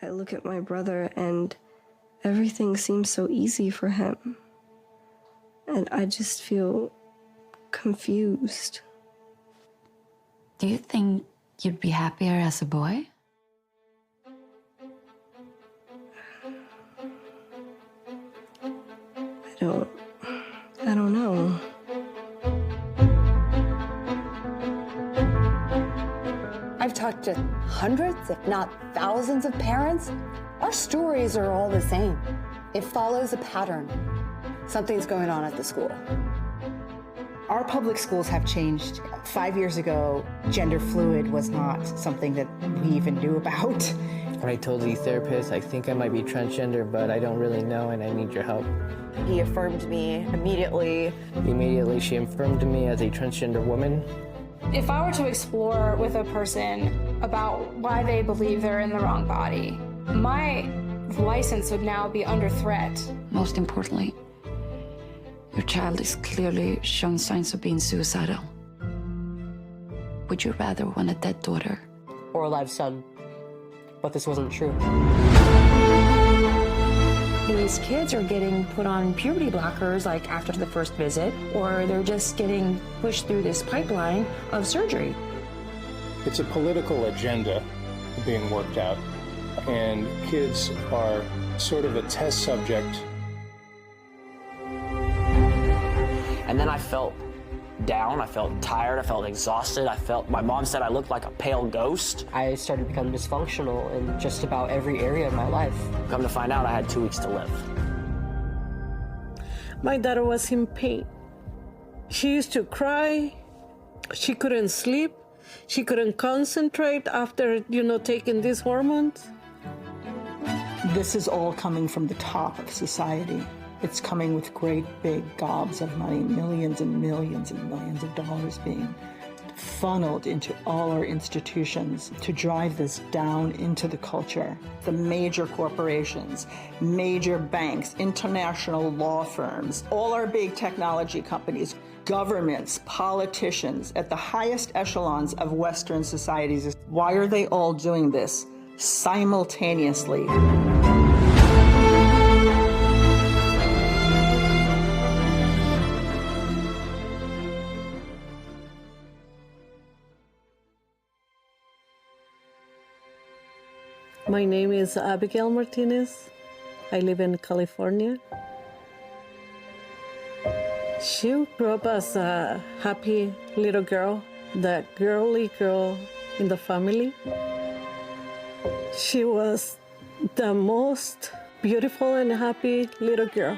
I look at my brother and everything seems so easy for him. And I just feel confused. Do you think you'd be happier as a boy? I don't know. I've talked to hundreds, if not thousands of parents. Our stories are all the same. It follows a pattern. Something's going on at the school. Our public schools have changed. 5 years ago, gender fluid was not something that we even knew about. When I told the therapist, I think I might be transgender, but I don't really know and I need your help. He affirmed me immediately. Immediately, she affirmed me as a transgender woman. If I were to explore with a person about why they believe they're in the wrong body, my license would now be under threat. Most importantly, your child is clearly showing signs of being suicidal. Would you rather want a dead daughter? Or a live son. But this wasn't true. These kids are getting put on puberty blockers like after the first visit, or they're just getting pushed through this pipeline of surgery. It's a political agenda being worked out, and kids are sort of a test subject. And then I felt down, I felt tired, I felt exhausted, my mom said I looked like a pale ghost. I started becoming dysfunctional in just about every area of my life. Come to find out, I had 2 weeks to live. My daughter was in pain. She used to cry, she couldn't sleep, she couldn't concentrate after, taking these hormones. This is all coming from the top of society. It's coming with great big gobs of money, millions and millions and millions of dollars being funneled into all our institutions to drive this down into the culture. The major corporations, major banks, international law firms, all our big technology companies, governments, politicians at the highest echelons of Western societies. Why are they all doing this simultaneously? My name is Abigail Martinez. I live in California. She grew up as a happy little girl, the girly girl in the family. She was the most beautiful and happy little girl.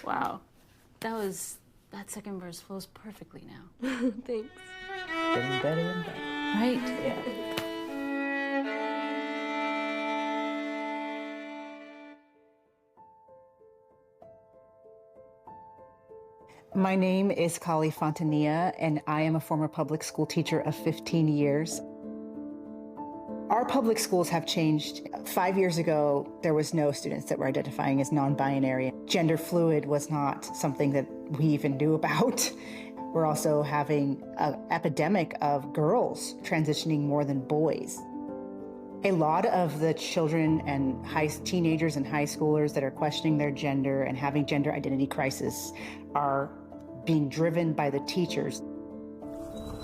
Wow. That second verse flows perfectly now. Thanks. Getting better and better. Right? Yeah. My name is Kali Fontania, and I am a former public school teacher of 15 years. Our public schools have changed. 5 years ago, there was no students that were identifying as non-binary. Gender fluid was not something that we even knew about. We're also having an epidemic of girls transitioning more than boys. A lot of the children and teenagers and high schoolers that are questioning their gender and having gender identity crisis are being driven by the teachers.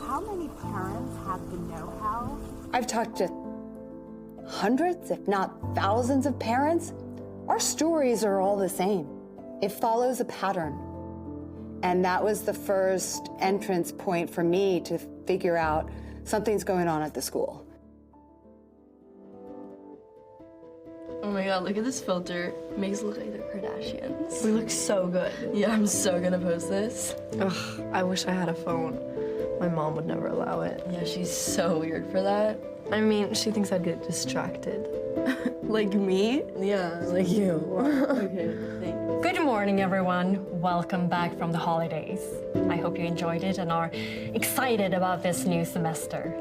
How many parents have the know-how? I've talked to hundreds, if not thousands of parents. Our stories are all the same. It follows a pattern. And that was the first entrance point for me to figure out something's going on at the school. Oh my god, look at this filter. It makes it look like the Kardashians. We look so good. Yeah, I'm so gonna post this. Ugh, I wish I had a phone. My mom would never allow it. Yeah, she's so weird for that. I mean, she thinks I'd get distracted. Like me? Yeah, like you. Okay, thanks. Good morning, everyone. Welcome back from the holidays. I hope you enjoyed it and are excited about this new semester.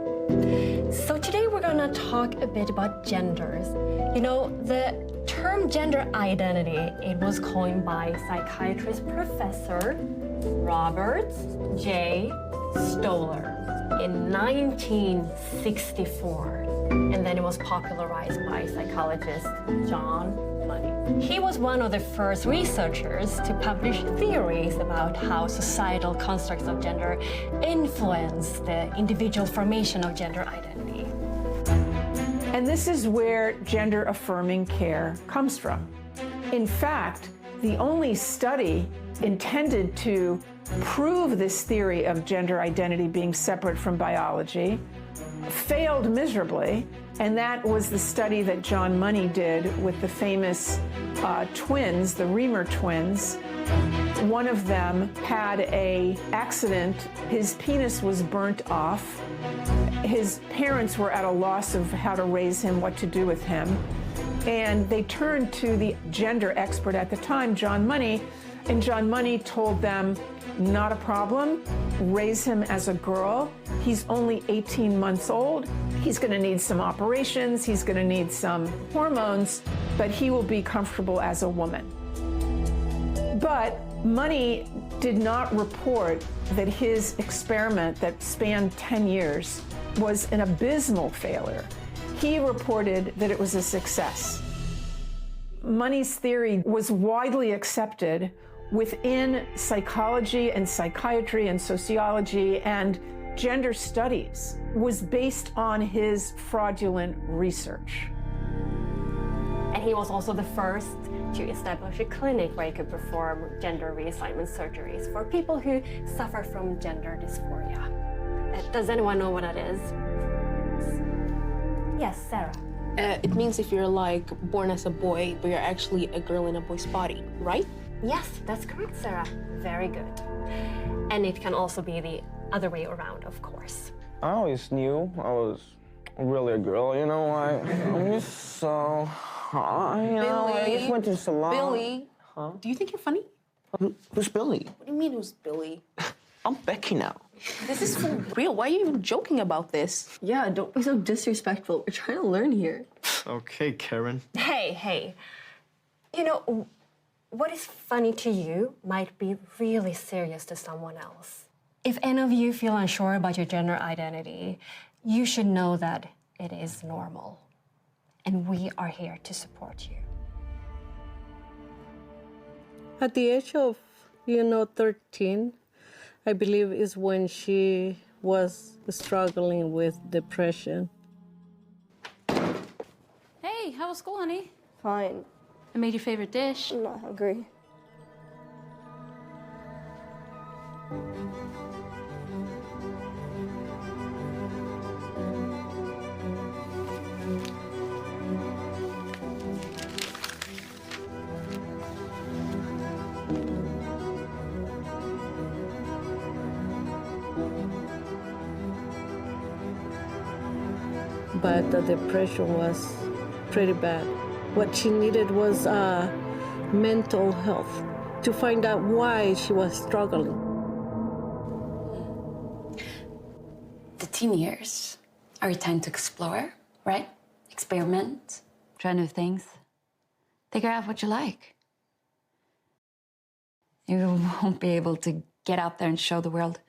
So today we're gonna talk a bit about genders. You know, the term gender identity, it was coined by psychiatrist Professor Robert J. Stoller in 1964. And then it was popularized by psychologist John Money. He was one of the first researchers to publish theories about how societal constructs of gender influence the individual formation of gender identity. And this is where gender-affirming care comes from. In fact, the only study intended to prove this theory of gender identity being separate from biology failed miserably, and that was the study that John Money did with the famous twins, the Reamer twins. One of them had an accident. His penis was burnt off. His parents were at a loss of how to raise him, what to do with him. And they turned to the gender expert at the time, John Money, and John Money told them, not a problem, raise him as a girl. He's only 18 months old. He's gonna need some operations, he's gonna need some hormones, but he will be comfortable as a woman. But Money did not report that his experiment that spanned 10 years was an abysmal failure. He reported that it was a success. Money's theory was widely accepted within psychology and psychiatry and sociology, and gender studies was based on his fraudulent research. And he was also the first to establish a clinic where he could perform gender reassignment surgeries for people who suffer from gender dysphoria. Does anyone know what that is? Yes, Sarah. It means if you're like born as a boy, but you're actually a girl in a boy's body, right? Yes, that's correct, Sarah. Very good. And it can also be the other way around, of course. I always knew I was really a girl, you know, I'm just so hot, you know, I just went to the salon. Billy, huh? Do you think you're funny? Who's Billy? What do you mean, who's Billy? I'm Becky now. This is for real. Why are you even joking about this? Yeah, don't be so disrespectful. We're trying to learn here. Okay, Karen. Hey. You know, what is funny to you might be really serious to someone else. If any of you feel unsure about your gender identity, you should know that it is normal. And we are here to support you. At the age of, 13, I believe is when she was struggling with depression. Hey, how was school, honey? Fine. I made your favorite dish. I'm not hungry. But the depression was pretty bad. What she needed was mental health to find out why she was struggling. The teen years are a time to explore, right? Experiment, try new things, figure out what you like. You won't be able to get out there and show the world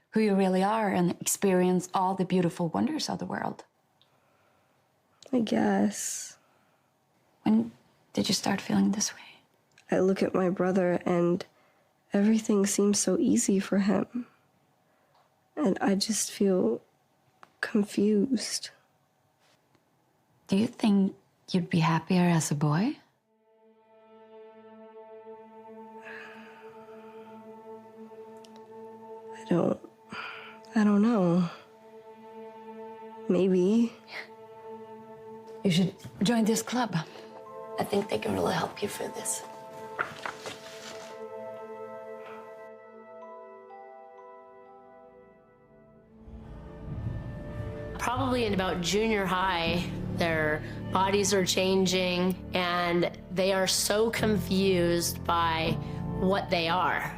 who you really are and experience all the beautiful wonders of the world. I guess. When did you start feeling this way? I look at my brother and everything seems so easy for him. And I just feel confused. Do you think you'd be happier as a boy? I don't know. Maybe. You should join this club. I think they can really help you through this. probably in about junior high, their bodies are changing and they are so confused by what they are.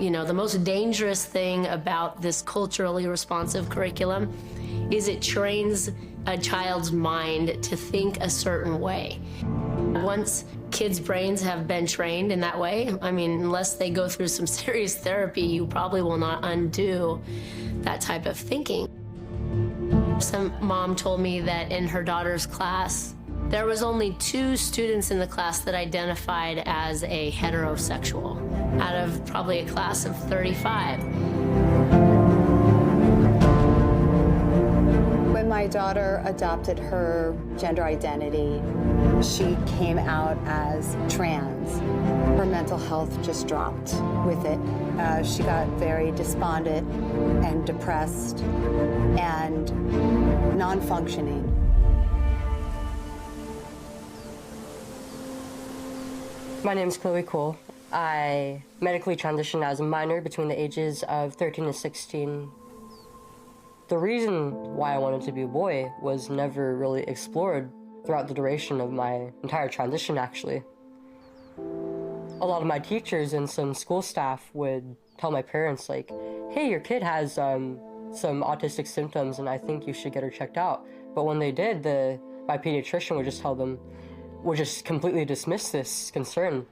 You know, the most dangerous thing about this culturally responsive curriculum is it trains a child's mind to think a certain way. Once kids' brains have been trained in that way, I mean, unless they go through some serious therapy, you probably will not undo that type of thinking. Some mom told me that in her daughter's class, there was only 2 students in the class that identified as a heterosexual out of probably a class of 35. When my daughter adopted her gender identity, she came out as trans. Her mental health just dropped with it. She got very despondent and depressed and non-functioning. My name is Chloe Cole. I medically transitioned as a minor between the ages of 13 and 16. The reason why I wanted to be a boy was never really explored throughout the duration of my entire transition, actually. A lot of my teachers and some school staff would tell my parents, like, hey, your kid has some autistic symptoms and I think you should get her checked out. But when they did, my pediatrician would just tell them, would just completely dismiss this concern.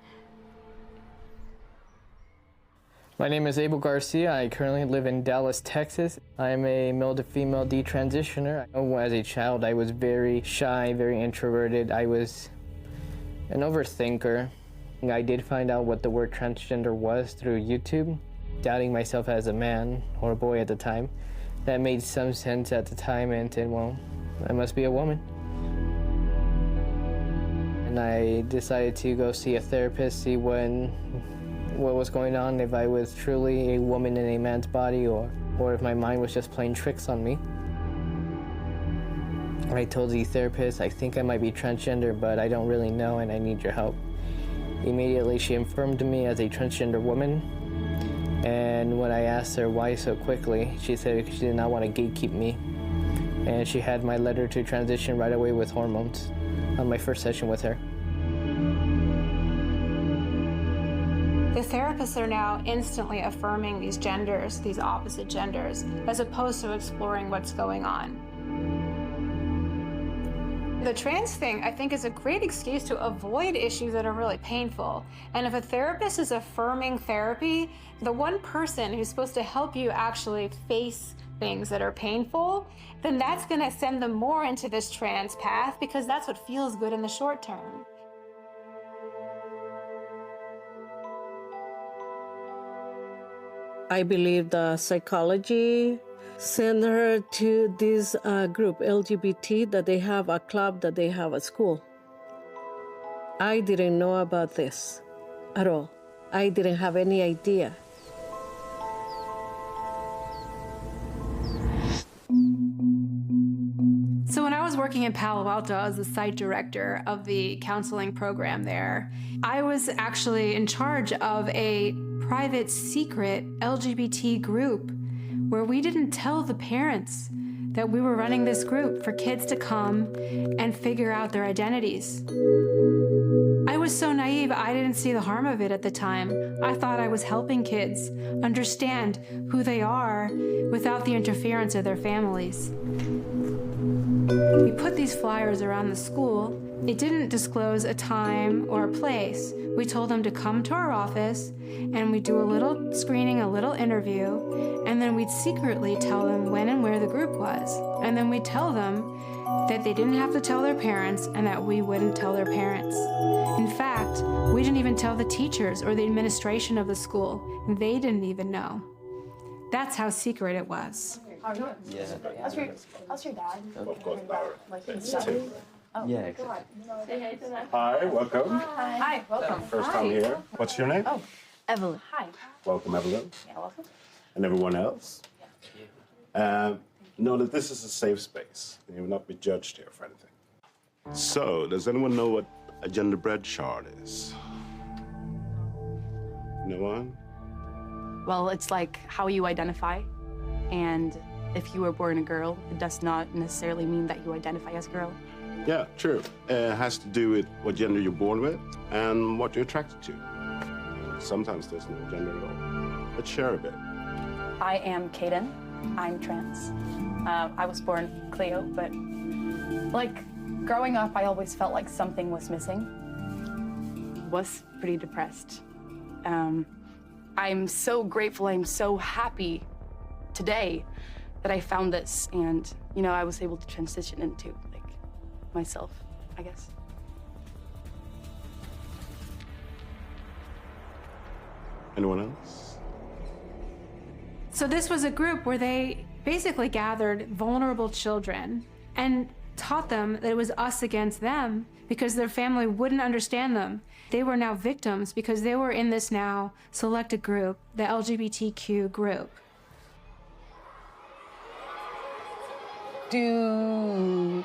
My name is Abel Garcia. I currently live in Dallas, Texas. I'm a male to female detransitioner. As a child, I was very shy, very introverted. I was an overthinker. I did find out what the word transgender was through YouTube, doubting myself as a man or a boy at the time. That made some sense at the time and said, well, I must be a woman. And I decided to go see a therapist, see what was going on, if I was truly a woman in a man's body or if my mind was just playing tricks on me. I told the therapist, I think I might be transgender, but I don't really know and I need your help. Immediately she affirmed me as a transgender woman, and when I asked her why so quickly, she said she did not want to gatekeep me. And she had my letter to transition right away with hormones on my first session with her. The therapists are now instantly affirming these genders, these opposite genders, as opposed to exploring what's going on. The trans thing, I think, is a great excuse to avoid issues that are really painful. And if a therapist is affirming therapy, the one person who's supposed to help you actually face things that are painful, then that's going to send them more into this trans path because that's what feels good in the short term. I believe the psychology sent her to this group, LGBT, that they have a club, that they have a school. I didn't know about this at all. I didn't have any idea. So when I was working in Palo Alto as the site director of the counseling program there, I was actually in charge of a private, secret LGBT group where we didn't tell the parents that we were running this group for kids to come and figure out their identities. I was so naive, I didn't see the harm of it at the time. I thought I was helping kids understand who they are without the interference of their families. We put these flyers around the school. It didn't disclose a time or a place. We told them to come to our office and we'd do a little screening, a little interview, and then we'd secretly tell them when and where the group was. And then we'd tell them that they didn't have to tell their parents and that we wouldn't tell their parents. In fact, we didn't even tell the teachers or the administration of the school. They didn't even know. That's how secret it was. Yeah. How's your dad? Of course, Laura. Like he's studying? Oh, Yeah, exactly. Say hi to them. Hi, welcome. Hi, welcome. First time here. What's your name? Oh, Evelyn. Hi. Welcome, Evelyn. Yeah, welcome. And everyone else. Know that this is a safe space. You will not be judged here for anything. So, does anyone know what a gender bread chart is? No one? Well, it's like how you identify and if you were born a girl, it does not necessarily mean that you identify as a girl. Yeah, true. It has to do with what gender you're born with and what you're attracted to. Sometimes there's no gender at all. Let's share a bit. I am Kaden. I'm trans. I was born Cleo, but like growing up, I always felt like something was missing. Was pretty depressed. I'm so grateful, I'm so happy today that I found this, and you know, I was able to transition into like myself, I guess. Anyone else? So this was a group where they basically gathered vulnerable children and taught them that it was us against them because their family wouldn't understand them. They were now victims because they were in this now selected group, the LGBTQ group. Dude.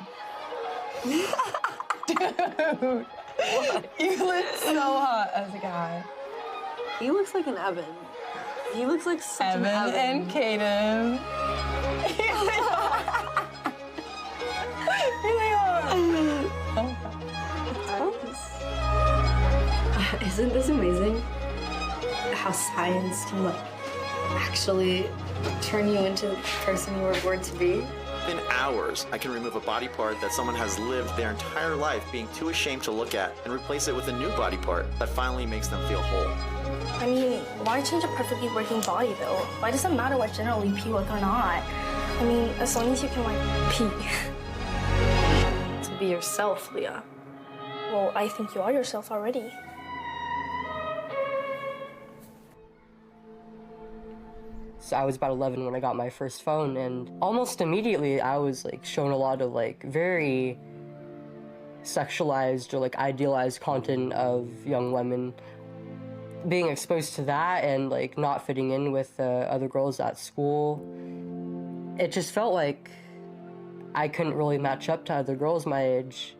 Dude. What? You look so hot as a guy. He looks like an Evan. He looks like such an Evan. And Kaden. Here they are. Isn't this amazing? How science can like actually turn you into the person you were born to be? In hours, I can remove a body part that someone has lived their entire life being too ashamed to look at and replace it with a new body part that finally makes them feel whole. I mean, why change a perfectly working body, though? Why does it matter what gender we pee with or not? I mean, as long as you can, like, pee. To be yourself, Leah. Well, I think you are yourself already. So I was about 11 when I got my first phone, and almost immediately I was like shown a lot of like very sexualized or like idealized content of young women. Being exposed to that and like not fitting in with other girls at school, it just felt like I couldn't really match up to other girls my age.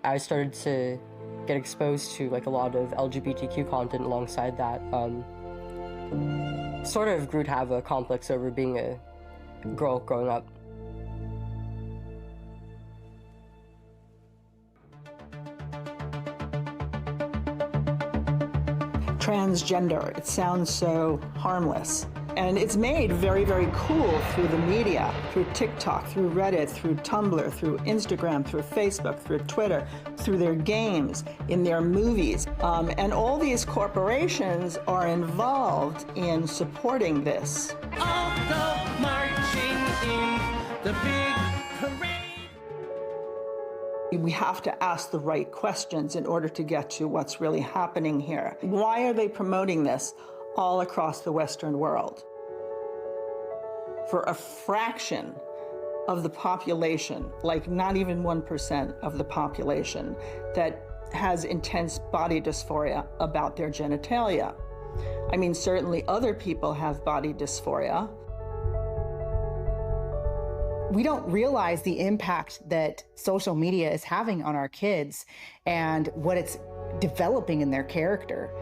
I started to get exposed to like a lot of LGBTQ content alongside that. Sort of grew to have a complex over being a girl growing up. Transgender, it sounds so harmless. And it's made very, very cool through the media, through TikTok, through Reddit, through Tumblr, through Instagram, through Facebook, through Twitter, through their games, in their movies. And all these corporations are involved in supporting this. All go marching in the big parade. We have to ask the right questions in order to get to what's really happening here. Why are they promoting this all across the Western world? For a fraction of the population, like not even 1% of the population, that has intense body dysphoria about their genitalia. I mean, certainly other people have body dysphoria. We don't realize the impact that social media is having on our kids and what it's developing in their character.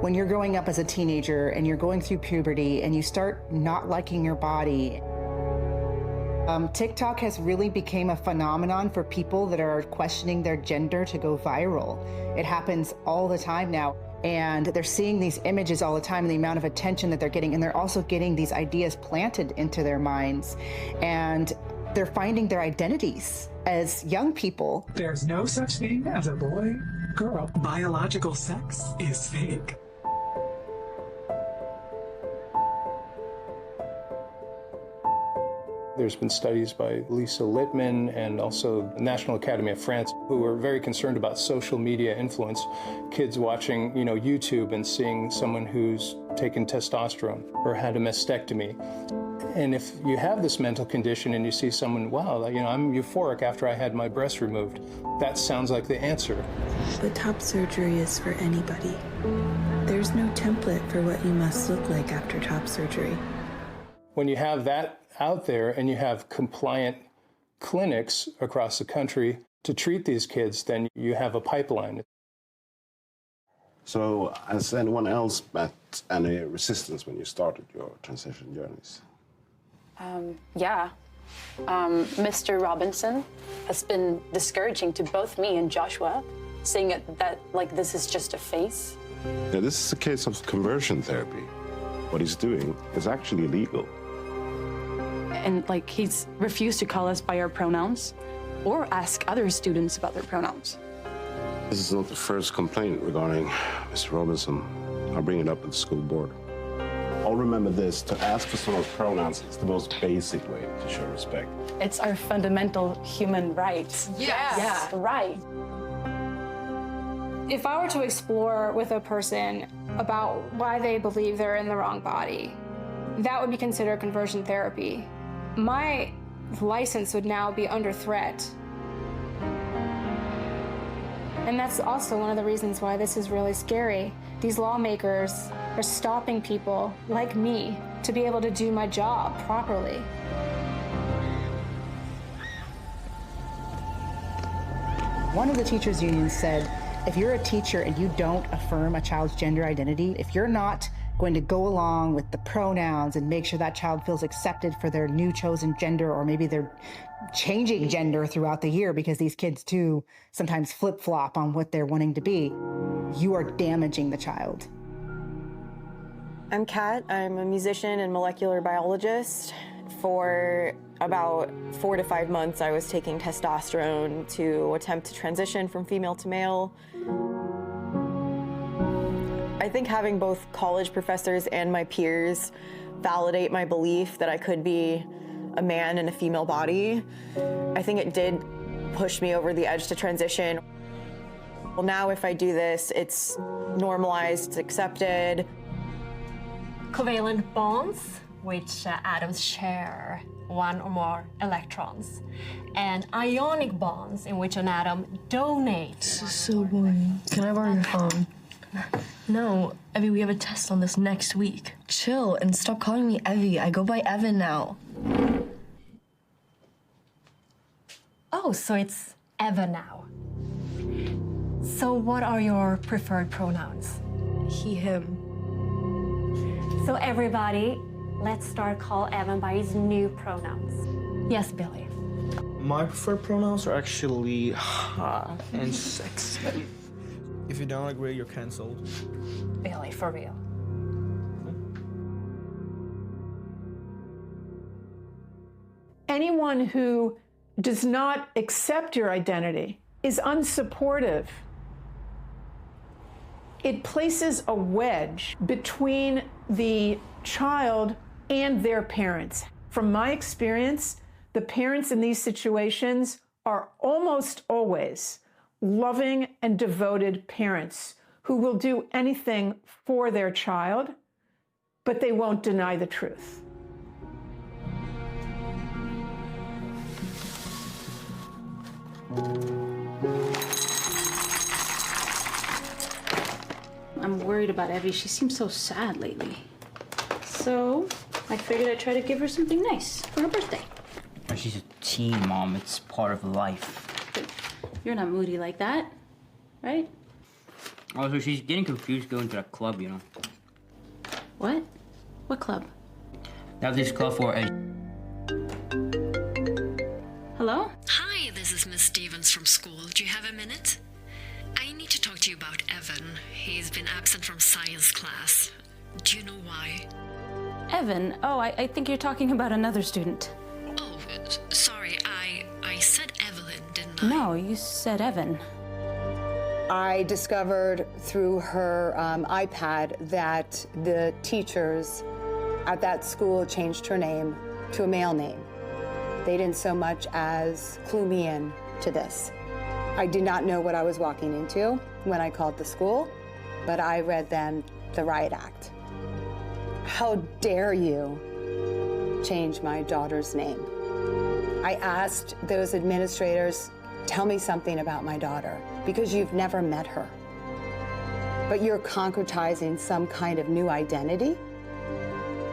When you're growing up as a teenager and you're going through puberty and you start not liking your body, TikTok has really become a phenomenon for people that are questioning their gender to go viral. It happens all the time now. And they're seeing these images all the time and the amount of attention that they're getting. And they're also getting these ideas planted into their minds. And they're finding their identities as young people. There's no such thing as a boy, girl. Biological sex is fake. There's been studies by Lisa Littman and also the National Academy of France who are very concerned about social media influence. Kids watching, YouTube and seeing someone who's taken testosterone or had a mastectomy. And if you have this mental condition and you see someone, wow, I'm euphoric after I had my breast removed, that sounds like the answer. But top surgery is for anybody. There's no template for what you must look like after top surgery. When you have that out there and you have compliant clinics across the country to treat these kids, then you have a pipeline. So has anyone else met any resistance when you started your transition journeys? Yeah. Mr. Robinson has been discouraging to both me and Joshua, saying that like this is just a phase. Yeah, this is a case of conversion therapy. What he's doing is actually illegal. And like he's refused to call us by our pronouns or ask other students about their pronouns. This is not the first complaint regarding Mr. Robinson. I'll bring it up at the school board. I'll remember this, to ask for someone's pronouns is the most basic way to show respect. It's our fundamental human rights. Yes. Yeah, right. If I were to explore with a person about why they believe they're in the wrong body, that would be considered conversion therapy. My license would now be under threat. And that's also one of the reasons why this is really scary. These lawmakers are stopping people like me to be able to do my job properly. One of the teachers' unions said, if you're a teacher and you don't affirm a child's gender identity, if you're not going to go along with the pronouns and make sure that child feels accepted for their new chosen gender, or maybe they're changing gender throughout the year because these kids too sometimes flip-flop on what they're wanting to be, you are damaging the child. I'm Kat. I'm a musician and molecular biologist. For about 4 to 5 months, I was taking testosterone to attempt to transition from female to male. I think having both college professors and my peers validate my belief that I could be a man in a female body, I think it did push me over the edge to transition. Well, now if I do this, it's normalized, it's accepted. Covalent bonds, which atoms share one or more electrons, and ionic bonds, in which an atom donates. This is so boring. Can I borrow your phone? No, Evie, we have a test on this next week. Chill and stop calling me Evie. I go by Evan now. Oh, so it's Eva now. So what are your preferred pronouns? He, him. So everybody, let's start call Evan by his new pronouns. Yes, Billy. My preferred pronouns are actually hot and sexy. If you don't agree, you're canceled. Billy, for real. Anyone who does not accept your identity is unsupportive. It places a wedge between the child and their parents. From my experience, the parents in these situations are almost always loving and devoted parents who will do anything for their child, but they won't deny the truth. I'm worried about Evie. She seems so sad lately. So I figured I'd try to give her something nice for her birthday. She's a teen, Mom. It's part of life. But you're not moody like that, right? Also, she's getting confused going to that club, you know. What? What club? They have this club for a... Hello? Hi, this is Miss Stevens from school. Do you have a minute? I need to talk to you about Evan. He's been absent from science class. Do you know why? Evan? Oh, I think you're talking about another student. Oh, sorry. I said Evelyn, didn't I? No, you said Evan. I discovered through her iPad that the teachers at that school changed her name to a male name. They didn't so much as clue me in to this. I did not know what I was walking into when I called the school, but I read them the riot act. How dare you change my daughter's name? I asked those administrators, tell me something about my daughter, because you've never met her. But you're concretizing some kind of new identity?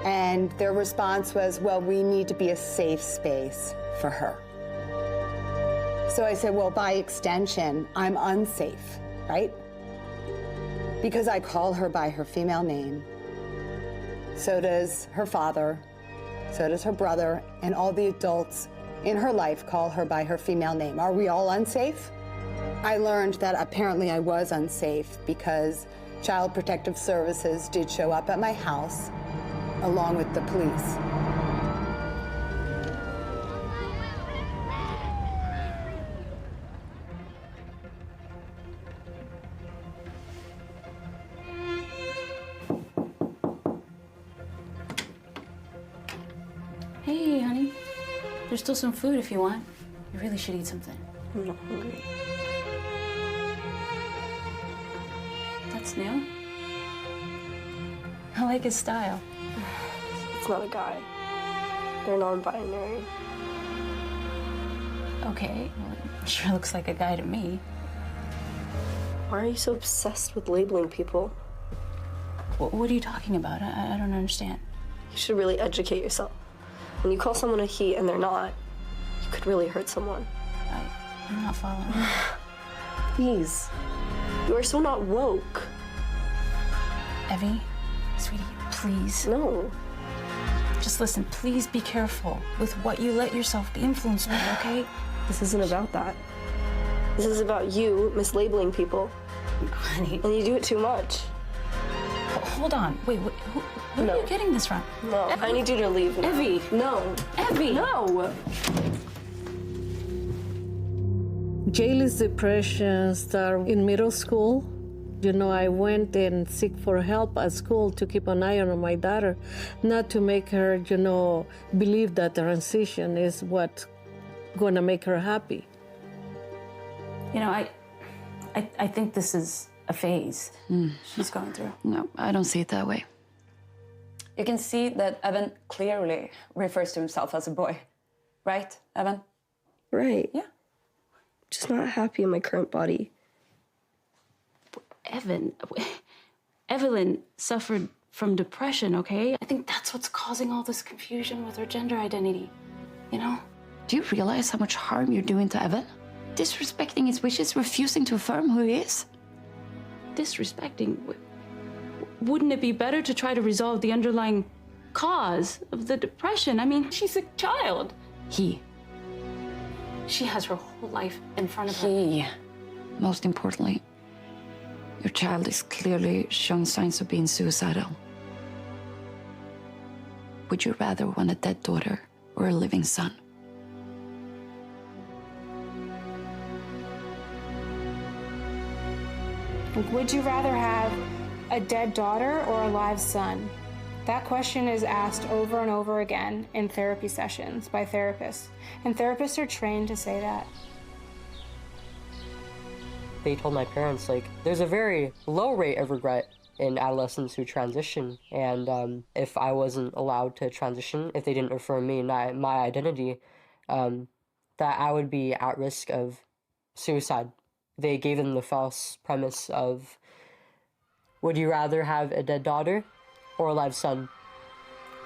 And their response was, well, we need to be a safe space for her. So I said, well, by extension, I'm unsafe, right? Because I call her by her female name. So does her father. So does her brother, and all the adults in her life call her by her female name. Are we all unsafe? I learned that apparently I was unsafe because Child Protective Services did show up at my house along with the police. Hey, honey. There's still some food if you want. You really should eat something. I'm not hungry. That's new. I like his style. It's not a guy. They're non-binary. Okay, well, it sure looks like a guy to me. Why are you so obsessed with labeling people? What are you talking about? I don't understand. You should really educate yourself. When you call someone a he and they're not, you could really hurt someone. I'm not following. Please. You are so not woke. Evie, sweetie, please. No. Just listen, please be careful with what you let yourself be influenced by, okay? This isn't about that. This is about you mislabeling people. Honey. And you do it too much. Hold on. Wait, where are you getting this from? No, Evie. I need you to leave now. Evie. No. Evie. No. Jaylee's depression started in middle school. You know, I went and seek for help at school to keep an eye on my daughter, not to make her, you know, believe that transition is what's gonna make her happy. You know, I think this is a phase she's going through. No, I don't see it that way. You can see that Evan clearly refers to himself as a boy. Right, Evan? Right. Yeah. Just not happy in my current body. Evelyn suffered from depression, okay? I think that's what's causing all this confusion with her gender identity, you know? Do you realize how much harm you're doing to Evan? Disrespecting his wishes, refusing to affirm who he is? Disrespecting? Wouldn't it be better to try to resolve the underlying cause of the depression? I mean, she's a child. She has her whole life in front of her. Most importantly, your child is clearly showing signs of being suicidal. Would you rather want a dead daughter or a living son? Would you rather have a dead daughter or a live son? That question is asked over and over again in therapy sessions by therapists, and therapists are trained to say that. They told my parents, like, there's a very low rate of regret in adolescents who transition, and if I wasn't allowed to transition, if they didn't affirm me and my identity, that I would be at risk of suicide. They gave them the false premise of, would you rather have a dead daughter or a live son?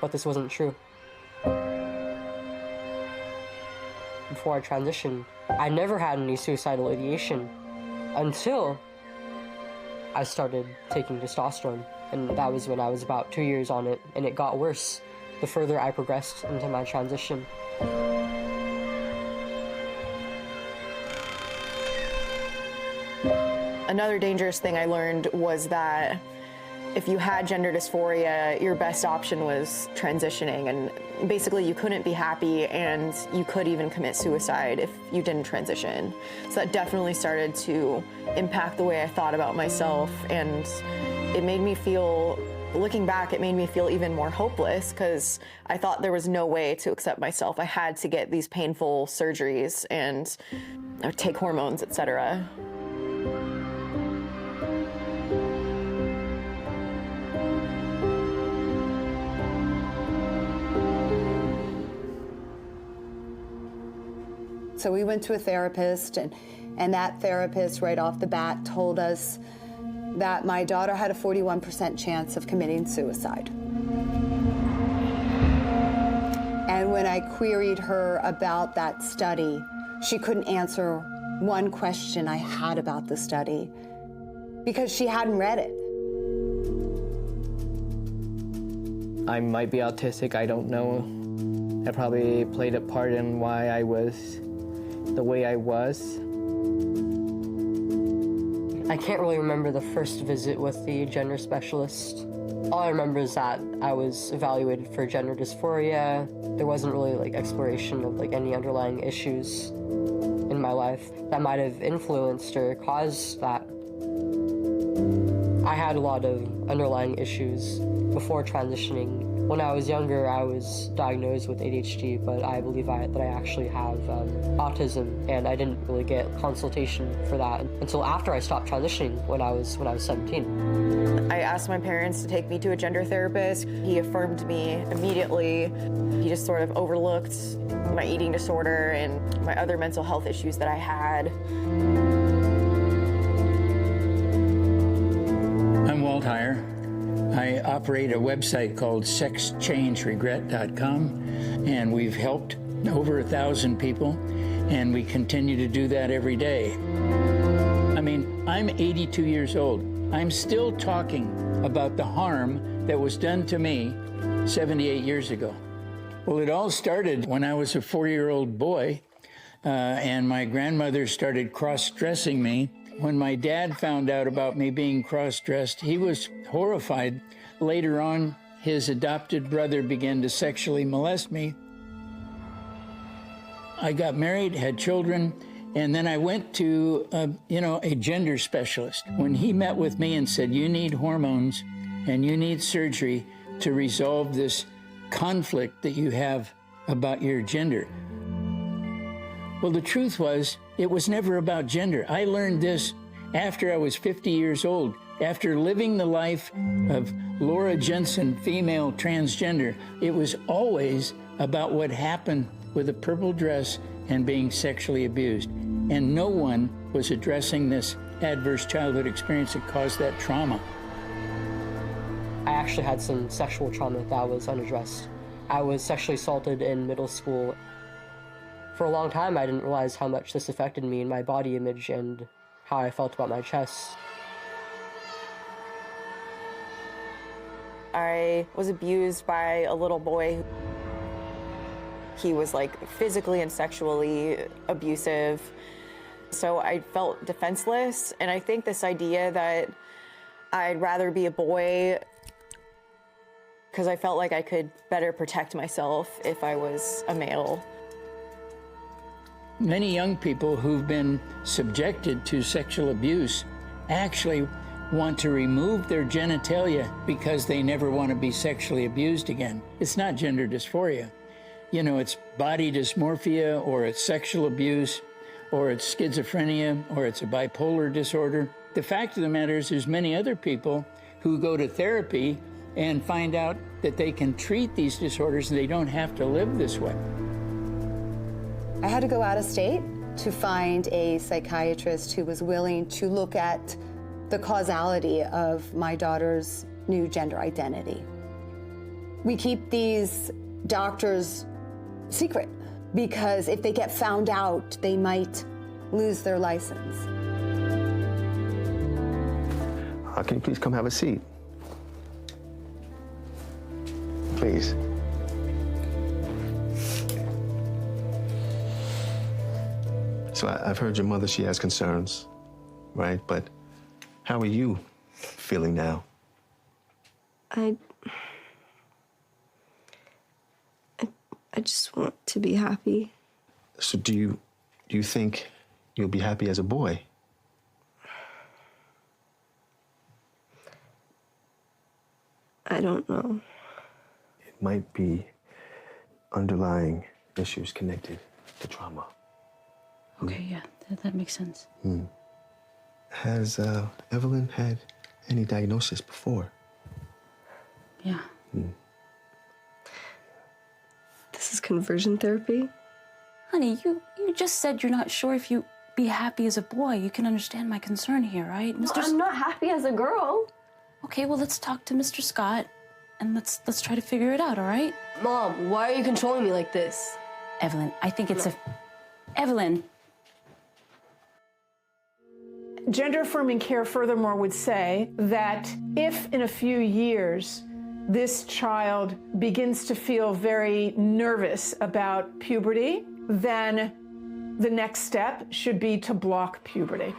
But this wasn't true. Before I transitioned, I never had any suicidal ideation until I started taking testosterone. And that was when I was about 2 years on it, and it got worse the further I progressed into my transition. Another dangerous thing I learned was that if you had gender dysphoria, your best option was transitioning, and basically you couldn't be happy and you could even commit suicide if you didn't transition. So that definitely started to impact the way I thought about myself, and it made me feel, looking back, it made me feel even more hopeless because I thought there was no way to accept myself. I had to get these painful surgeries and take hormones, etc. So we went to a therapist, and that therapist right off the bat told us that my daughter had a 41% chance of committing suicide. And when I queried her about that study, she couldn't answer one question I had about the study because she hadn't read it. I might be autistic, I don't know. That probably played a part in why I was the way I was. I can't really remember the first visit with the gender specialist. All I remember is that I was evaluated for gender dysphoria. There wasn't really like exploration of like any underlying issues in my life that might have influenced or caused that. I had a lot of underlying issues before transitioning. When I was younger, I was diagnosed with ADHD, but I believe that I actually have autism, and I didn't really get consultation for that until after I stopped transitioning when I was 17. I asked my parents to take me to a gender therapist. He affirmed me immediately. He just sort of overlooked my eating disorder and my other mental health issues that I had. I'm Walt Heyer. I operate a website called sexchangeregret.com, and we've helped over 1,000 people, and we continue to do that every day. I mean, I'm 82 years old. I'm still talking about the harm that was done to me 78 years ago. Well, it all started when I was a 4-year-old boy, and my grandmother started cross-dressing me. When my dad found out about me being cross-dressed, he was horrified. Later on, his adopted brother began to sexually molest me. I got married, had children, and then I went to a gender specialist. When he met with me and said, you need hormones and you need surgery to resolve this conflict that you have about your gender. Well, the truth was, it was never about gender. I learned this after I was 50 years old, after living the life of Laura Jensen, female transgender. It was always about what happened with a purple dress and being sexually abused. And no one was addressing this adverse childhood experience that caused that trauma. I actually had some sexual trauma that was unaddressed. I was sexually assaulted in middle school. For a long time, I didn't realize how much this affected me and my body image and how I felt about my chest. I was abused by a little boy. He was like physically and sexually abusive. So I felt defenseless. And I think this idea that I'd rather be a boy because I felt like I could better protect myself if I was a male. Many young people who've been subjected to sexual abuse actually want to remove their genitalia because they never want to be sexually abused again. It's not gender dysphoria. You know, it's body dysmorphia, or it's sexual abuse, or it's schizophrenia, or it's a bipolar disorder. The fact of the matter is there's many other people who go to therapy and find out that they can treat these disorders and they don't have to live this way. I had to go out of state to find a psychiatrist who was willing to look at the causality of my daughter's new gender identity. We keep these doctors secret because if they get found out, they might lose their license. Can you please come have a seat? Please. So I've heard your mother, she has concerns, right? But how are you feeling now? I just want to be happy. So do you think you'll be happy as a boy? I don't know. It might be underlying issues connected to trauma. Okay, yeah, that makes sense. Has Evelyn had any diagnosis before? Yeah. This is conversion therapy? Honey, you just said you're not sure if you be happy as a boy. You can understand my concern here, right? Well, I'm not happy as a girl. Okay, well, let's talk to Mr. Scott, and let's try to figure it out, all right? Mom, why are you controlling me like this? Evelyn, I think it's Evelyn. Gender affirming care furthermore would say that if in a few years this child begins to feel very nervous about puberty, then the next step should be to block puberty.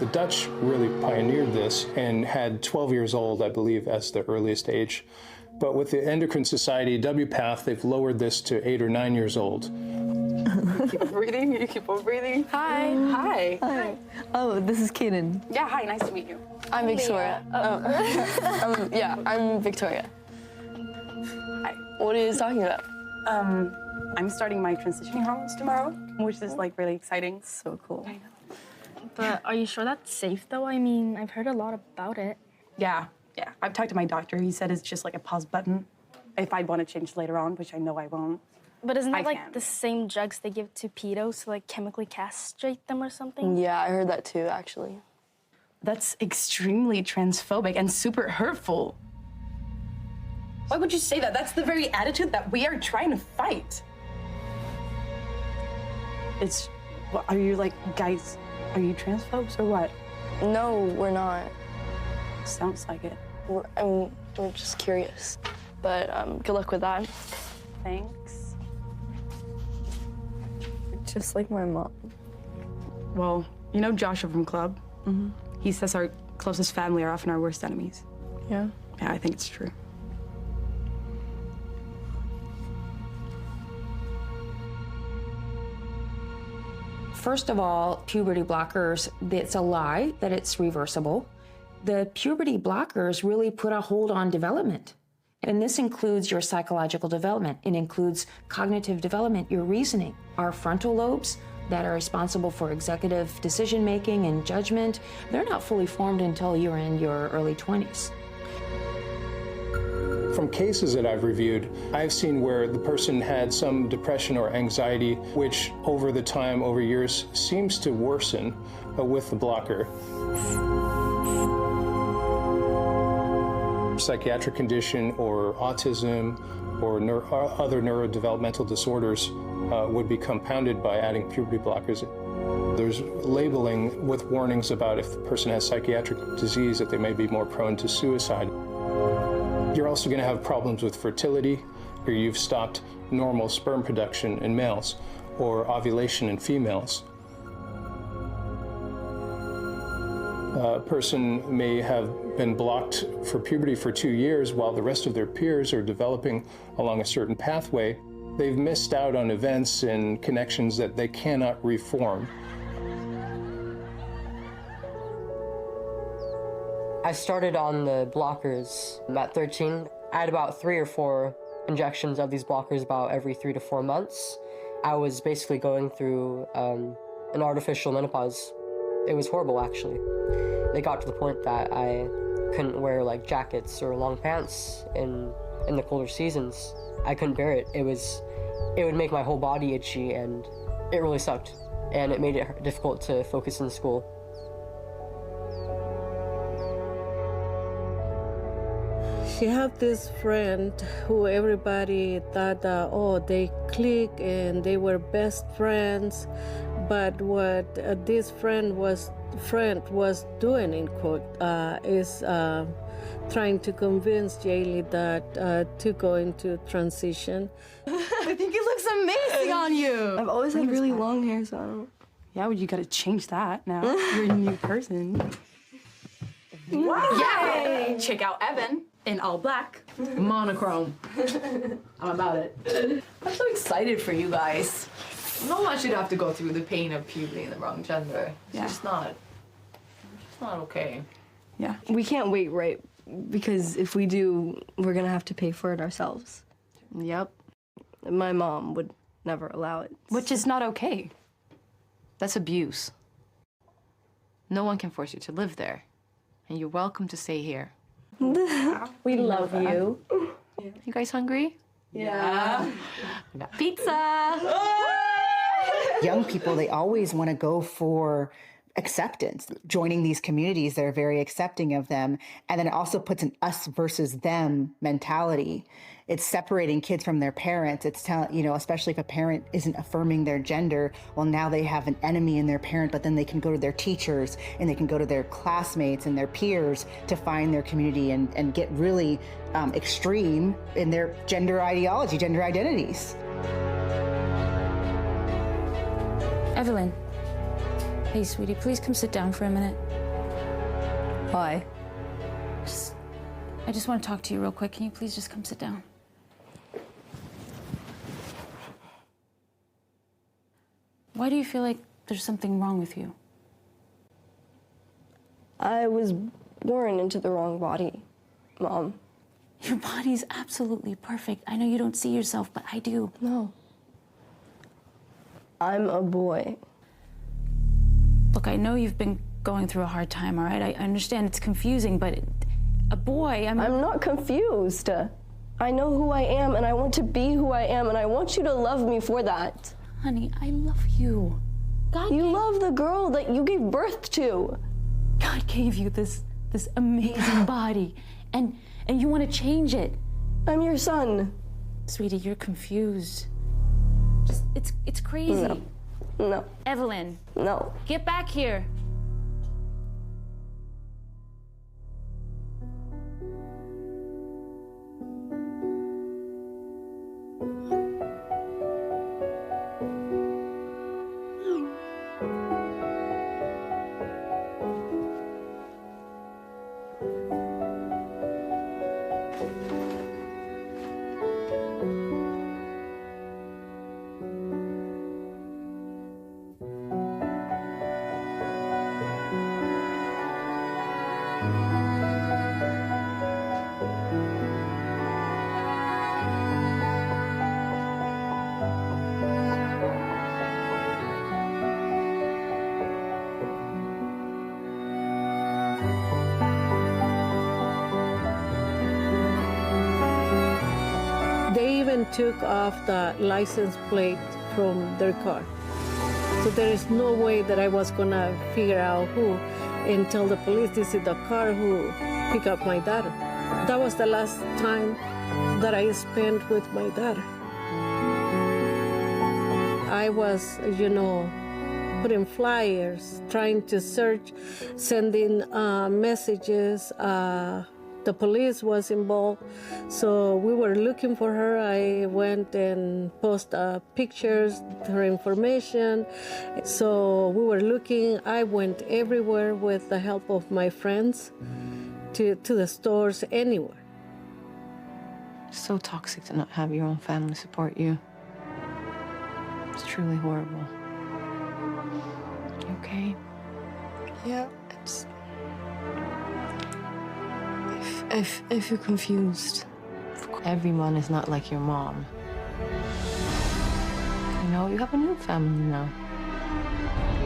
The Dutch really pioneered this and had 12 years old, I believe, as the earliest age. But with the Endocrine Society, WPATH, they've lowered this to 8 or 9 years old. Keep on breathing, you keep on breathing. Hi. Hi. Hi. Oh, this is Kaden. Yeah, hi, nice to meet you. I'm Victoria. Yeah, I'm Victoria. Hi. What are you talking about? I'm starting my transitioning hormones tomorrow, which is like really exciting. So cool. I know. But are you sure that's safe though? I mean, I've heard a lot about it. Yeah. I've talked to my doctor. He said it's just like a pause button if I want to change later on, which I know I won't. But isn't that like the same drugs they give to pedos to like chemically castrate them or something? Yeah, I heard that too, actually. That's extremely transphobic and super hurtful. Why would you say that? That's the very attitude that we are trying to fight. Are you like, guys, are you transphobes or what? No, we're not. Sounds like it. We're just curious. But good luck with that. Thanks. Just like my mom. Well, you know Joshua from Club? Mm-hmm. He says our closest family are often our worst enemies. Yeah? Yeah, I think it's true. First of all, puberty blockers, it's a lie that it's reversible. The puberty blockers really put a hold on development. And this includes your psychological development. It includes cognitive development, your reasoning. Our frontal lobes that are responsible for executive decision-making and judgment, they're not fully formed until you're in your early 20s. From cases that I've reviewed, I've seen where the person had some depression or anxiety, which over the time, over years, seems to worsen with the blocker. Psychiatric condition or autism or other neurodevelopmental disorders would be compounded by adding puberty blockers. There's labeling with warnings about if the person has psychiatric disease that they may be more prone to suicide. You're also going to have problems with fertility, or you've stopped normal sperm production in males or ovulation in females. A person may have been blocked for puberty for 2 years while the rest of their peers are developing along a certain pathway. They've missed out on events and connections that they cannot reform. I started on the blockers at 13. I had about 3 or 4 injections of these blockers about every 3 to 4 months. I was basically going through an artificial menopause. It was horrible, actually. It got to the point that I couldn't wear like jackets or long pants in the colder seasons. I couldn't bear it. It would make my whole body itchy, and it really sucked. And it made it difficult to focus in school. She had this friend who everybody thought, they click and they were best friends. But what this friend was doing, in quote, is trying to convince Jaylee that to go into transition. I think it looks amazing on you. I've always had really long hair, so I don't... Yeah, well, you gotta change that now. You're a new person. Wow! Yay! Check out Evan in all black. Monochrome. I'm about it. I'm so excited for you guys. No one should have to go through the pain of puberty in the wrong gender. It's just not okay. Yeah. We can't wait, right? Because if we do, we're gonna have to pay for it ourselves. Yep. My mom would never allow it. Which is not okay. That's abuse. No one can force you to live there. And you're welcome to stay here. We love you. You guys hungry? Yeah. We got pizza. Young people, they always want to go for acceptance, joining these communities that are very accepting of them. And then it also puts an us versus them mentality. It's separating kids from their parents. It's telling, you know, especially if a parent isn't affirming their gender, well, now they have an enemy in their parent, but then they can go to their teachers and they can go to their classmates and their peers to find their community and get really extreme in their gender ideology, gender identities. Evelyn. Hey, sweetie, please come sit down for a minute. Why? I just want to talk to you real quick. Can you please just come sit down? Why do you feel like there's something wrong with you? I was born into the wrong body, Mom. Your body's absolutely perfect. I know you don't see yourself, but I do. No. I'm a boy. Look, I know you've been going through a hard time, all right? I understand it's confusing, but a boy, I'm not confused. I know who I am, and I want to be who I am, and I want you to love me for that. Honey, I love you. You love the girl that you gave birth to. God gave you this amazing body, and you want to change it. I'm your son. Sweetie, you're confused. It's crazy. No. No. Evelyn. No. Get back here. Took off the license plate from their car. So there is no way that I was gonna figure out who and tell the police this is the car who picked up my daughter. That was the last time that I spent with my daughter. I was, you know, putting flyers, trying to search, sending messages. The police was involved, so we were looking for her. I went and posted pictures, her information. So we were looking. I went everywhere with the help of my friends, to the stores, anywhere. It's so toxic to not have your own family support you. It's truly horrible. You okay? Yeah, I feel confused. Everyone is not like your mom. You know, you have a new family now.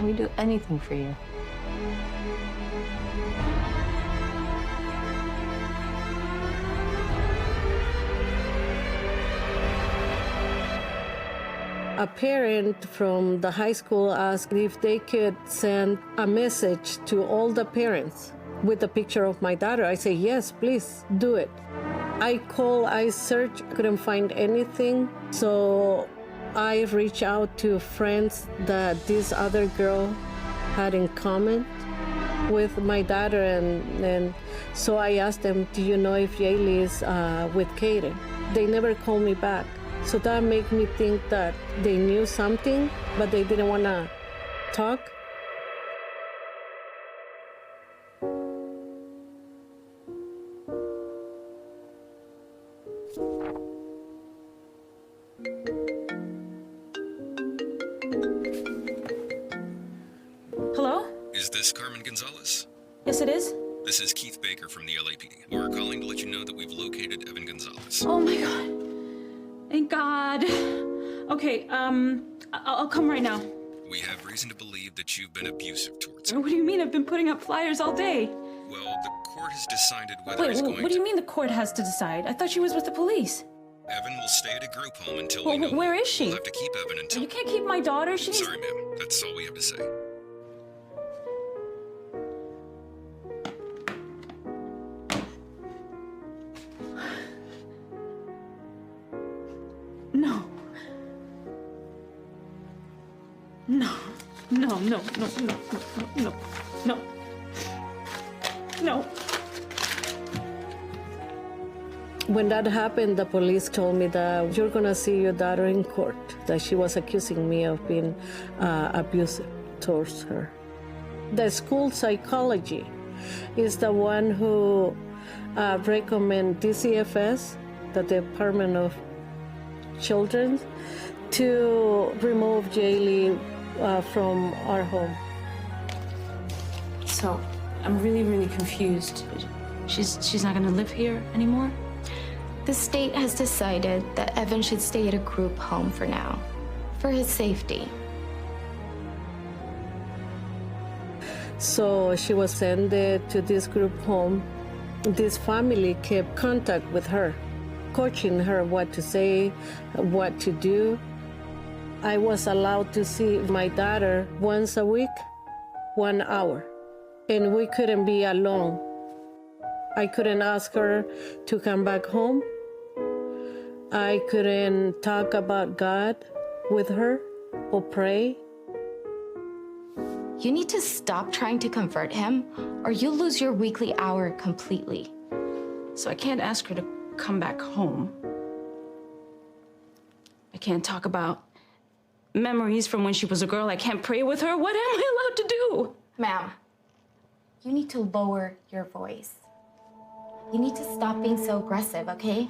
We do anything for you. A parent from the high school asked if they could send a message to all the parents with a picture of my daughter. I say, yes, please do it. I call, I search, couldn't find anything. So I reach out to friends that this other girl had in common with my daughter. And so I asked them, do you know if Yaylee is with Kaden? They never called me back. So that made me think that they knew something, but they didn't want to talk. Hello? Is this Carmen Gonzalez? Yes, it is. This is Keith Baker from the LAPD. We're calling to let you know that we've located Evan Gonzalez. Oh my God. Thank God. Okay, I'll come right now. We have reason to believe that you've been abusive towards him. What do you mean? I've been putting up flyers all day. Well, the court has decided whether he's going to... What do you mean the court has to decide? I thought she was with the police. Evan will stay at a group home until we know... Where is she? We'll have to keep Evan until... You can't keep my daughter. She's... Sorry, ma'am. That's all we have to say. no, no, no, no, no, no, no. When that happened, the police told me that you're gonna see your daughter in court, that she was accusing me of being abusive towards her. The school psychology is the one who recommend DCFS, the Department of Children, to remove Jaylee from our home. So, I'm really, really confused. She's not gonna live here anymore? The state has decided that Evan should stay at a group home for now, for his safety. So she was sent to this group home. This family kept contact with her, coaching her what to say, what to do. I was allowed to see my daughter once a week, 1 hour, and we couldn't be alone. I couldn't ask her to come back home. I couldn't talk about God with her or pray. You need to stop trying to convert him, or you'll lose your weekly hour completely. So I can't ask her to come back home. I can't talk about memories from when she was a girl. I can't pray with her. What am I allowed to do? Ma'am, you need to lower your voice. You need to stop being so aggressive, okay?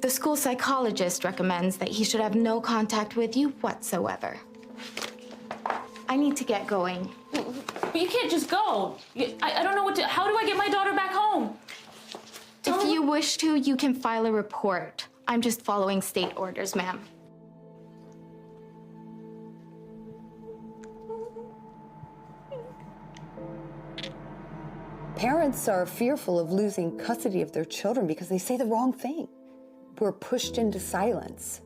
The school psychologist recommends that he should have no contact with you whatsoever. I need to get going. But you can't just go. I don't know what to... How do I get my daughter back home? If you wish to, you can file a report. I'm just following state orders, ma'am. Parents are fearful of losing custody of their children because they say the wrong thing. We're pushed into silence.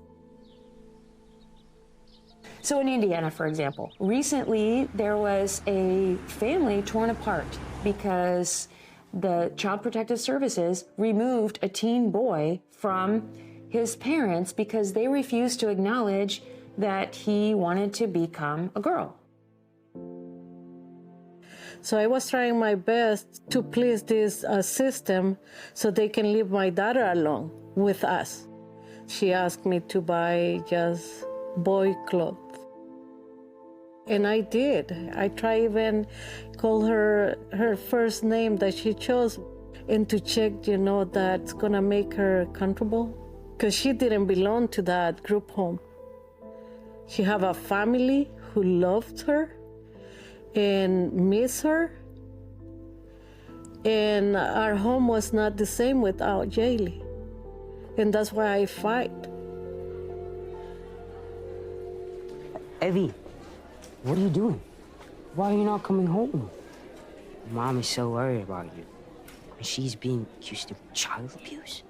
So in Indiana, for example, recently there was a family torn apart because the Child Protective Services removed a teen boy from his parents because they refused to acknowledge that he wanted to become a girl. So I was trying my best to please this system so they can leave my daughter alone with us. She asked me to buy just boy clothes. And I did. I tried even call her first name that she chose and to check, that's gonna make her comfortable. Because she didn't belong to that group home. She have a family who loved her and miss her. And our home was not the same without Jaylee. And that's why I fight. Evie, what are you doing? Why are you not coming home? Mom is so worried about you. And she's being accused of child abuse.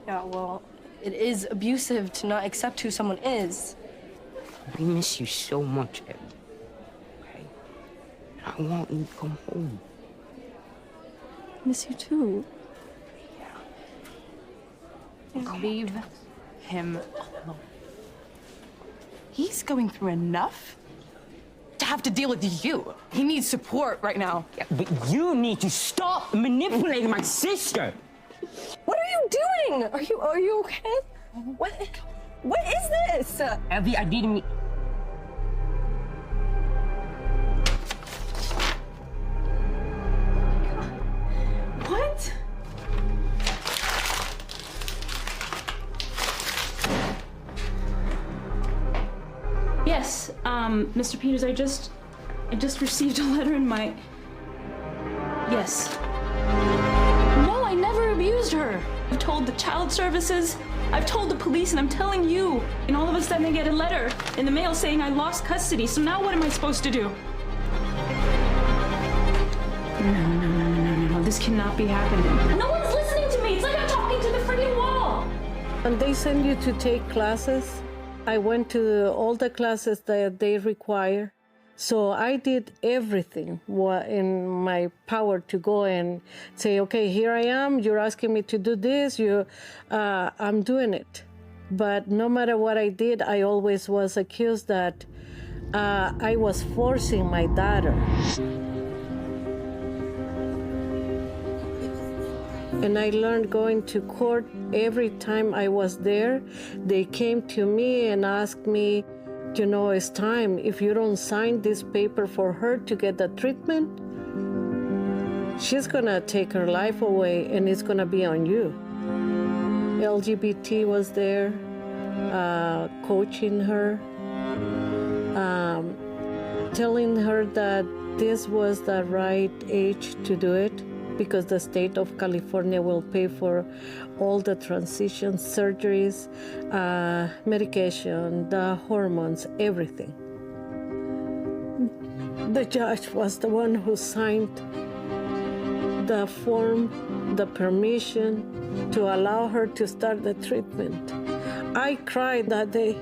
Yeah, well, it is abusive to not accept who someone is. We miss you so much, Evie. Okay? I want you to come home. I miss you too. Leave him alone. He's going through enough to have to deal with you. He needs support right now. Yeah, but you need to stop manipulating my sister. What are you doing? Are you okay? What is this? Evie, I didn't mean... What? Yes, Mr. Peters, I just received a letter in my... Yes. No, I never abused her. I've told the child services, I've told the police, and I'm telling you. And all of a sudden I get a letter in the mail saying I lost custody. So now what am I supposed to do? No. This cannot be happening. No one's listening to me. It's like I'm talking to the freaking wall. And they send you to take classes. I went to all the classes that they require. So I did everything in my power to go and say, okay, here I am. You're asking me to do this. I'm doing it. But no matter what I did, I always was accused that I was forcing my daughter. And I learned going to court. Every time I was there, they came to me and asked me, you know, it's time. If you don't sign this paper for her to get the treatment, she's gonna take her life away and it's gonna be on you. LGBT was there, coaching her, telling her that this was the right age to do it, because the state of California will pay for all the transition surgeries, medication, the hormones, everything. The judge was the one who signed the form, the permission to allow her to start the treatment. I cried that day.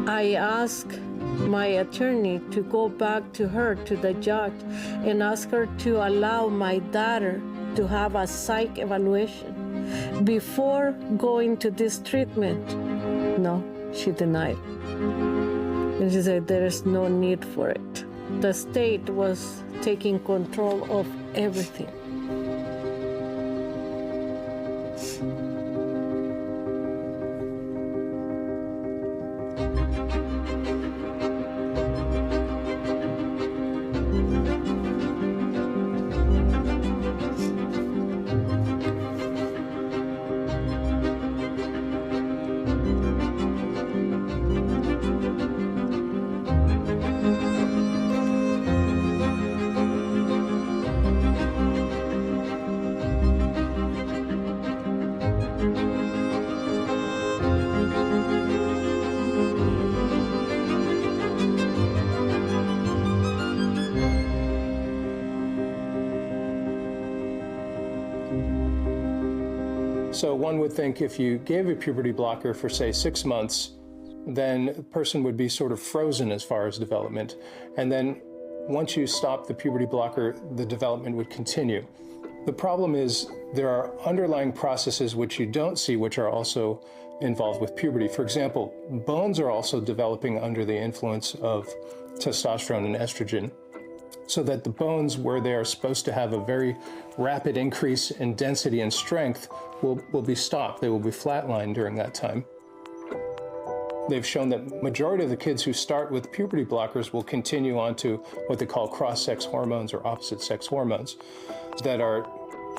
I asked my attorney to go back to her, to the judge, and ask her to allow my daughter to have a psych evaluation before going to this treatment. No, she denied. And she said there is no need for it. The state was taking control of everything. So one would think if you gave a puberty blocker for, say, 6 months, then a person would be sort of frozen as far as development. And then once you stop the puberty blocker, the development would continue. The problem is there are underlying processes which you don't see, which are also involved with puberty. For example, bones are also developing under the influence of testosterone and estrogen, so that the bones, where they are supposed to have a very rapid increase in density and strength, will be stopped. They will be flatlined during that time. They've shown that majority of the kids who start with puberty blockers will continue on to what they call cross-sex hormones or opposite-sex hormones that are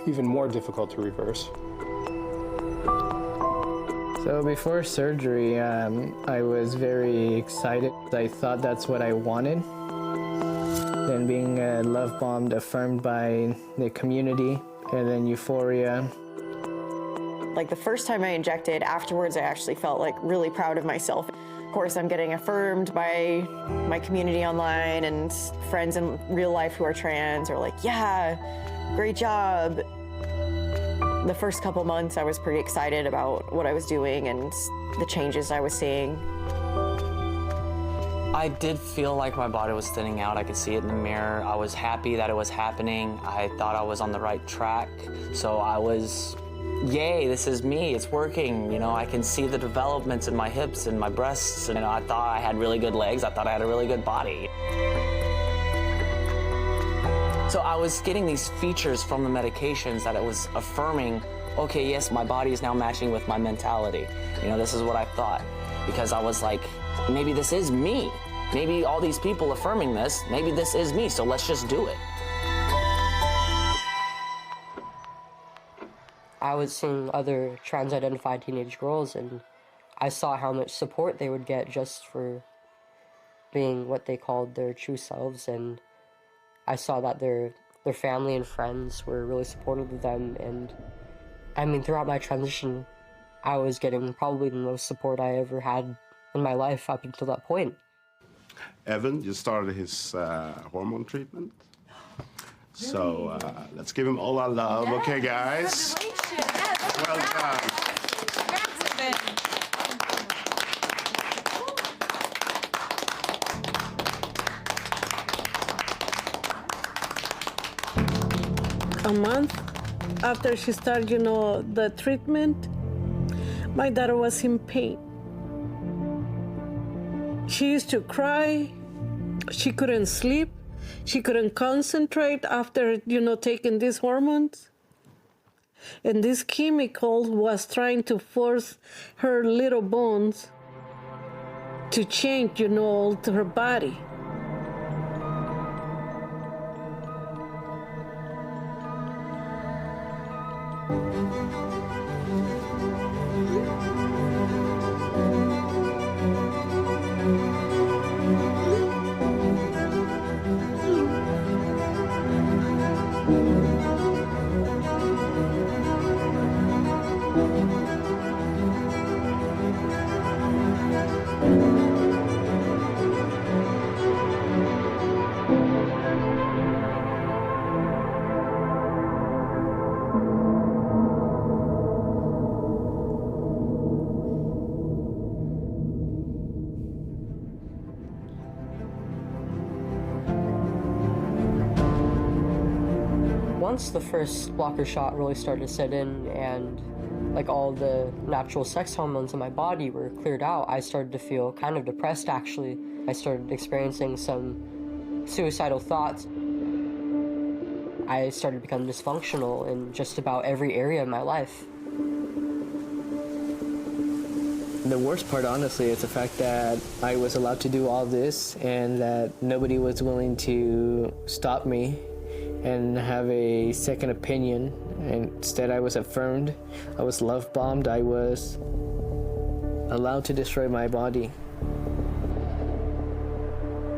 even more difficult to reverse. So before surgery, I was very excited. I thought that's what I wanted. Then being love bombed, affirmed by the community, and then euphoria. Like the first time I injected, afterwards I actually felt like really proud of myself. Of course, I'm getting affirmed by my community online, and friends in real life who are trans are like, yeah, great job. The first couple months I was pretty excited about what I was doing and the changes I was seeing. I did feel like my body was thinning out. I could see it in the mirror. I was happy that it was happening. I thought I was on the right track. So I was, yay, this is me, it's working. You know, I can see the developments in my hips and my breasts. And I thought I had really good legs. I thought I had a really good body. So I was getting these features from the medications that it was affirming, okay, yes, my body is now matching with my mentality. You know, this is what I thought. Because I was like, maybe this is me. Maybe all these people affirming this, maybe this is me, so let's just do it. I was seeing other trans-identified teenage girls, and I saw how much support they would get just for being what they called their true selves, and I saw that their family and friends were really supportive of them, and I mean, throughout my transition, I was getting probably the most support I ever had in my life up until that point. Evan just started his hormone treatment. So let's give him all our love, yes. Okay, guys? Well done. A month after she started, you know, the treatment, my daughter was in pain. She used to cry. She couldn't sleep. She couldn't concentrate after, taking these hormones. And this chemical was trying to force her little bones to change, to her body. Once the first blocker shot really started to set in and all the natural sex hormones in my body were cleared out, I started to feel kind of depressed actually. I started experiencing some suicidal thoughts. I started to become dysfunctional in just about every area of my life. The worst part, honestly, is the fact that I was allowed to do all this and that nobody was willing to stop me and have a second opinion. And instead, I was affirmed, I was love bombed, I was allowed to destroy my body.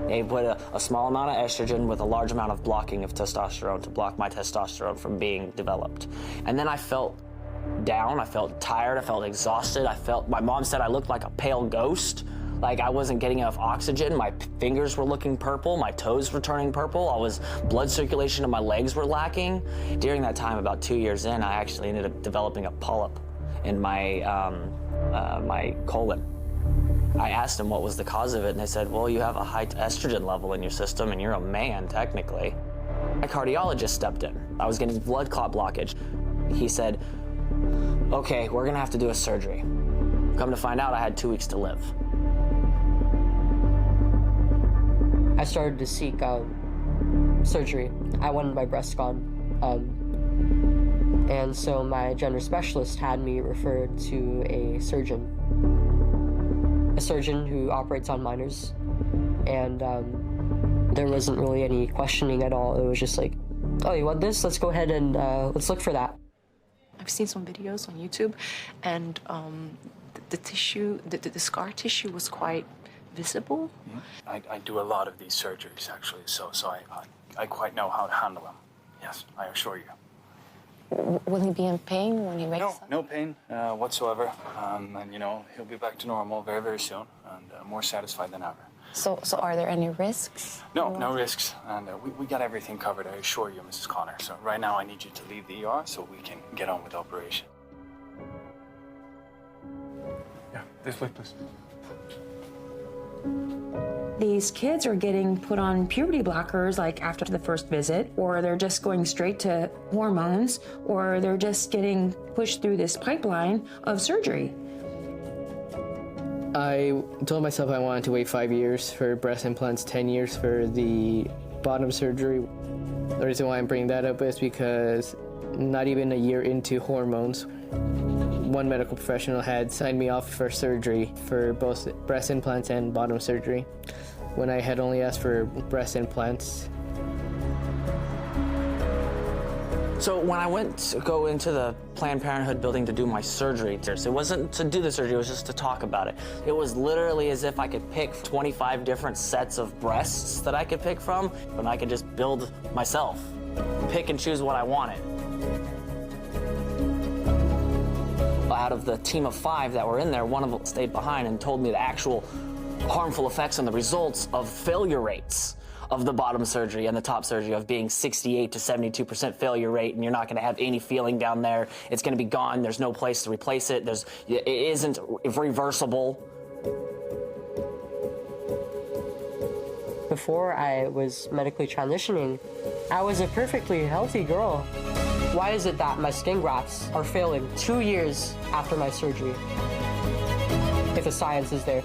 They put a small amount of estrogen with a large amount of blocking of testosterone to block my testosterone from being developed. And then I felt down, I felt tired, I felt exhausted, my mom said I looked like a pale ghost. Like I wasn't getting enough oxygen, my fingers were looking purple, my toes were turning purple, blood circulation in my legs were lacking. During that time, about 2 years in, I actually ended up developing a polyp in my colon. I asked them what was the cause of it, and they said, well, you have a high estrogen level in your system, and you're a man, technically. My cardiologist stepped in. I was getting blood clot blockage. He said, okay, we're gonna have to do a surgery. Come to find out, I had 2 weeks to live. I started to seek surgery. I wanted my breasts gone. And so my gender specialist had me referred to a surgeon who operates on minors. And there wasn't really any questioning at all. It was just like, oh, you want this? Let's go ahead and let's look for that. I've seen some videos on YouTube, and the tissue, the scar tissue was quite visible. I do a lot of these surgeries, actually, so I quite know how to handle them. Yes, I assure you. Will he be in pain when he wakes up? No pain whatsoever. And, he'll be back to normal very, very soon and more satisfied than ever. So are there any risks? No risks. And we got everything covered, I assure you, Mrs. Connor. So right now I need you to leave the ER so we can get on with the operation. Yeah, this way, please. These kids are getting put on puberty blockers after the first visit, or they're just going straight to hormones, or they're just getting pushed through this pipeline of surgery. I told myself I wanted to wait 5 years for breast implants, 10 years for the bottom surgery. The reason why I'm bringing that up is because not even a year into hormones, one medical professional had signed me off for surgery for both breast implants and bottom surgery when I had only asked for breast implants. So when I went to go into the Planned Parenthood building to do my surgery, it wasn't to do the surgery, it was just to talk about it. It was literally as if I could pick 25 different sets of breasts that I could pick from, and I could just build myself, pick and choose what I wanted. Out of the team of 5 that were in there, one of them stayed behind and told me the actual harmful effects and the results of failure rates of the bottom surgery and the top surgery, of being 68 to 72% failure rate, and you're not going to have any feeling down there. It's going to be gone. There's no place to replace it. It isn't reversible. Before I was medically transitioning, I was a perfectly healthy girl. Why is it that my skin grafts are failing 2 years after my surgery? If the science is there.